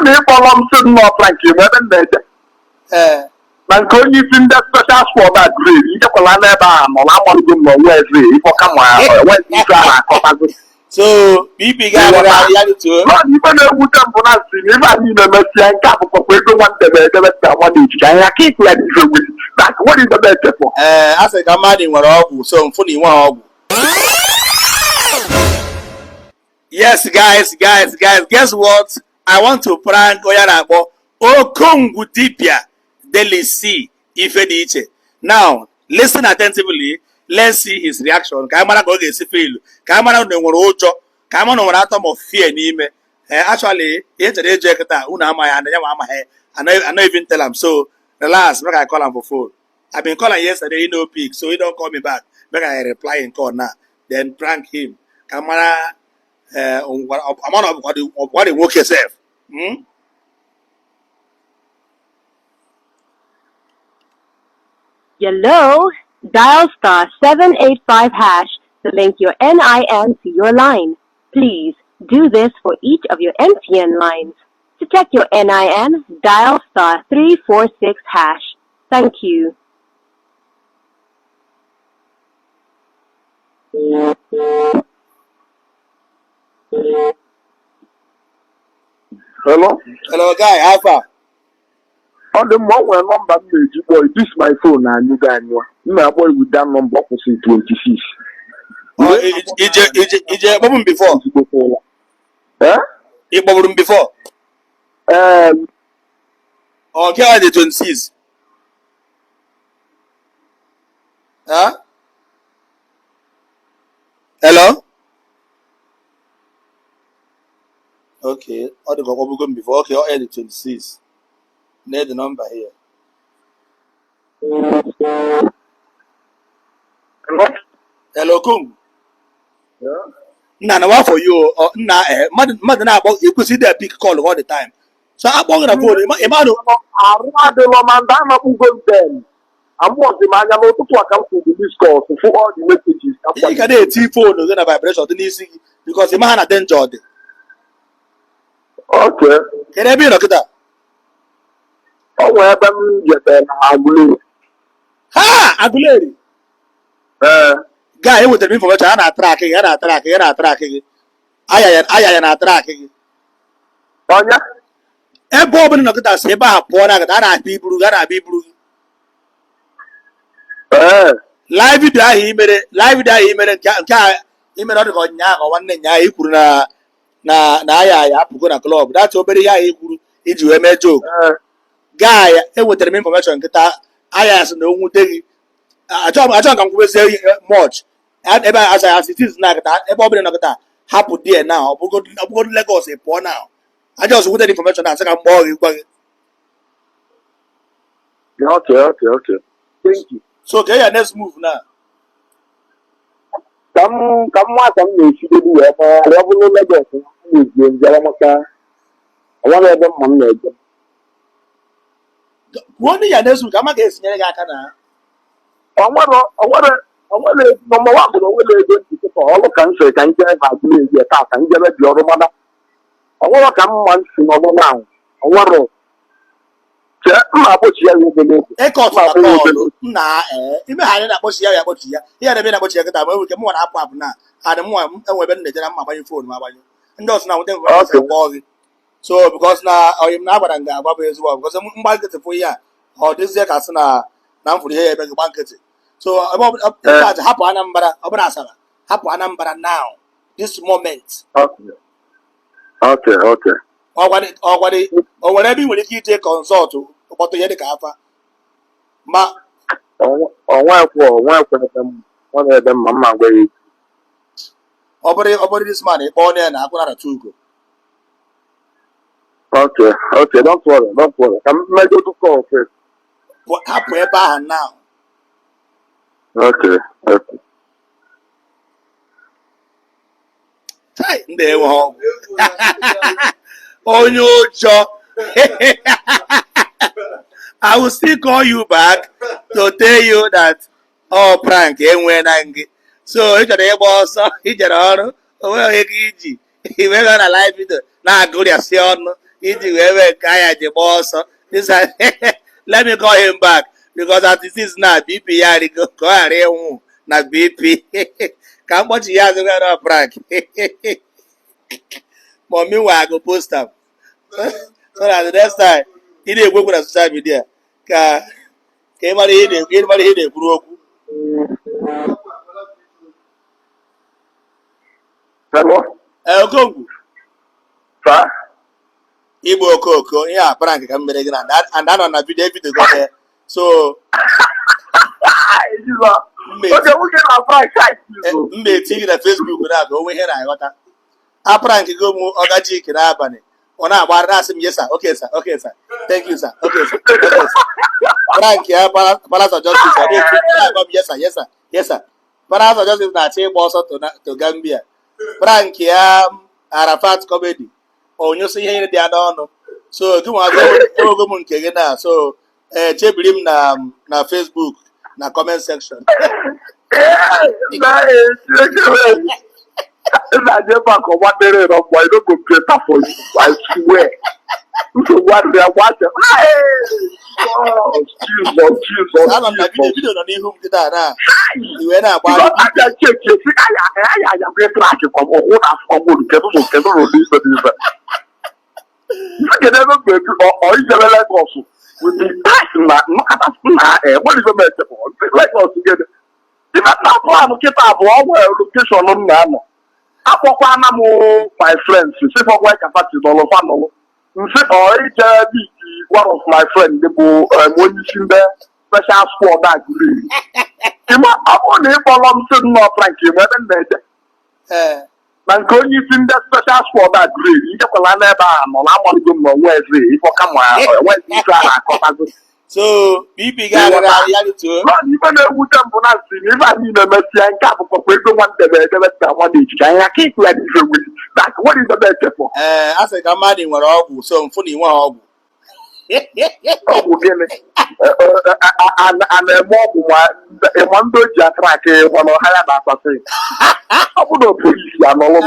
na ịkpọrọ m sị nnọọ Frank ebe na-eje na nke onye isi ndị special squad a grade nchekwala n'ebe a nọ na-amalụgo m na onwezi ịkpọka ma enwezi ife a na-akọtago so bibi ga-arịa ya rituo ife na-egwute mbụ na nsị na ife a niile mesịa nke akpụkpọ ego nwante na edebe ka nwa na-ejicha anya ka ikpe ya dị ife nwere that what is the best for a sị ka mmadụ nwere ọgwụ so mfụ na inwe ọgwụ. Yes, guys, guess what? I want to prank Oyarabo Okongwu Dibia Delisi Ifediche. Now, listen attentively. Let's see his reaction. Kamara go get feel. Kamara no nwere ụjọ. Kamara no nwere atom of fear n'ime. Actually, yesterday jeketa una ama ya anya ama he. I know even tell him. So, relax, make I call him for phone. I've been calling yesterday, he no pick, so he don't call me back. Make I reply in call now. Then prank him. Kamara amount of what they work yourself. Hello, dial *785# to link your NIN to your line. Please do this for each of your MTN lines. To check your NIN, dial *346#. Thank you. Hello? Hello, guy, how far? On the moment number boy, this my phone and you guys know. Boy with that number opposite 26. Oh, it bubble before. Huh? It bubble before. Okay, the 26. Huh? Hello? Okay, all the bubble going before. Okay, all the 26. Need the number here. Hello? Hello, Kung. Yeah. Nah, what for you? Mother, about you could see their big call all the time. So I'm going to phone. Emmanuel, I'm watching my number to account for this call for all the messages. you can get a phone or a vibration because the man had enjoyed it. Okay. Can I be look at that? Oh, well, I'm Ha! Aguleri. Guy with the information and tracking. I am tracking. Oh, yeah. A bob and look at that. Say, Bah, Pona, people, live with that he made not go now or 1 day. He could na Pugona club. That's over here. He could eat a joke. Guy, with the information. I asked no one day. I don't say much. And as it is like that, a bobbin of that happened there now. I'm going to Lagos a poor now. I just wanted information that I'm more. Okay. Thank you. So, okay, yeah, let's move now. Come, you should do it. I want to have money. One day, let's move. I'm against Yagana. I want to number one, but all the country can get my attack and get your mother. I want to come once in a now. I want to. Echo nah, even had a bush here about here. He had been about here that we can more up now. Had a more weapon than my phone, my wife. And those now then were so because now I am now and as well because I'm market for you or this year Casana now for the hair banket. So about happen number of Brasara. Happen number now. This moment. Okay. Or whatever you will take consult to. But to the Kafa. Ma, one of them, Mamma, way. Over this money, born and I'm going to go. Okay, don't worry. I'm ready to call first. What happened about now? Okay. They were home. Oh, no, Joe. I will still call you back to tell you that prank so it's a boss, it's a well, he went on a live video. Now go there, see on iji wee wee ka ya ji gba ọsọ. Let me call him back because at this now BP ya rigo ka ọ ghara ịnwụ na BP. Ka mkpọchi ya azụghị na prank. But meanwhile, I go post am. So that the next time ị na-egwekwu na social media ka ị mara ihe na-ekwuru okwu. Okongwu. Igbo okoko ihe a prank ka m mere gị na and anọ na video go there. So mbe eti gị na Facebook na ka onwe ihe na-aghọta. A prank go mụ ọgaji ike n'abalị. Ọ na-agba na-asị m yes sir, okay sir, okay sir, thank you sir, okay sir, okay sir. Prank ya Palace of Justice ọ na-agba m yes sir, yes sir, yes sir. Palace of Justice na-achọ ịgba ọsọ to Gambia. Prank ya Arafat comedy onyụsị ihe dị ya n'ọnụ. So gị nwa ogo m nke gị na so chebiri m na Facebook na comment section. Na Jpac ọgbadere no boy no go better for you, I swear. So what they are watching? Jesus. Ana m na video nọ n'ihu m kịta na iwe na-agba. I check I am going track from who na from who kedu release this. You can never go to or you never let us with the time na what is the matter for? Let us together. If I not plan to keep up our location on now. Akpọkwana m my friends si fọkwa kapati n'ọlụfa n'ọlụ nsi ije biki one of my friends bụ onye isi ndị special squad agụrụ ịma ọ bụrụ na ịkpọrọ m si nnọọ prank ebe m na-eje na nke onye isi ndị special squad agụrụ ijekwala n'ebe a nọ na-amalịgo m n'onwe eze ịfọ kama enweghị ife a na-akọtago. So BP ga-arịrị ya too. Ife na-ewute mbụ na nsị na ife a niile mesịa nke a bụkwa ego nwandebe edebe ka nwa na-eji ka ya ka ịkụ ya n'ife nwere that what is the best for? A sị ka mmadụ nwere ọgwụ so mfụ na inwe ọgwụ. Ọgwụ gịnị? A na-eme ọgwụ ma ndị o ji atrak mana ọha ya na-akwasị. Ọ bụ na polisi anọlụ m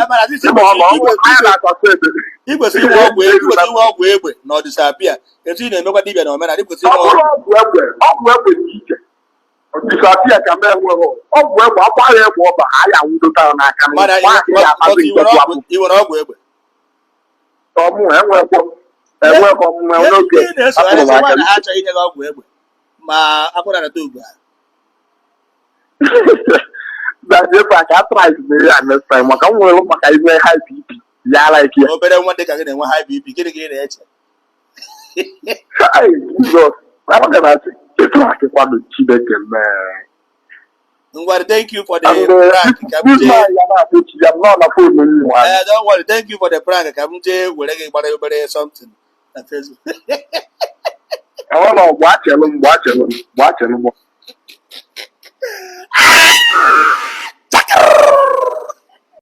ịma ọ na ọgwụ ha na-akwasị ebe. I kwesịrị inwe ọgwụ egbe na ọdịsapịa etu ị na-emekwa dibịa na omenala ikwesịrị inwe ọgwụ egbe dị iche ọdịsapịa ka m enweghị ọgwụ egbe agbara egbe ọba ha ya nwụdota n'aka i nwere ọgwụ egbe ọmụ enweghị ọmụme n'oge na ha achọghị inye gị ọgwụ egbe ma akwụna na ugbu a na Jpac atrais mere ya next time maka m nwere maka ime high BP ya like ya obere nwa dị ka gị na-enwe high BP gịnị ka ị na-eche Jizọs amaghị na asị Jpac kwado Chineke mee ngwari thank you for the prank ka m jee don't worry thank you for the prank ka m jee were gị gbara obere something na Facebook ọ nọ gbachelụ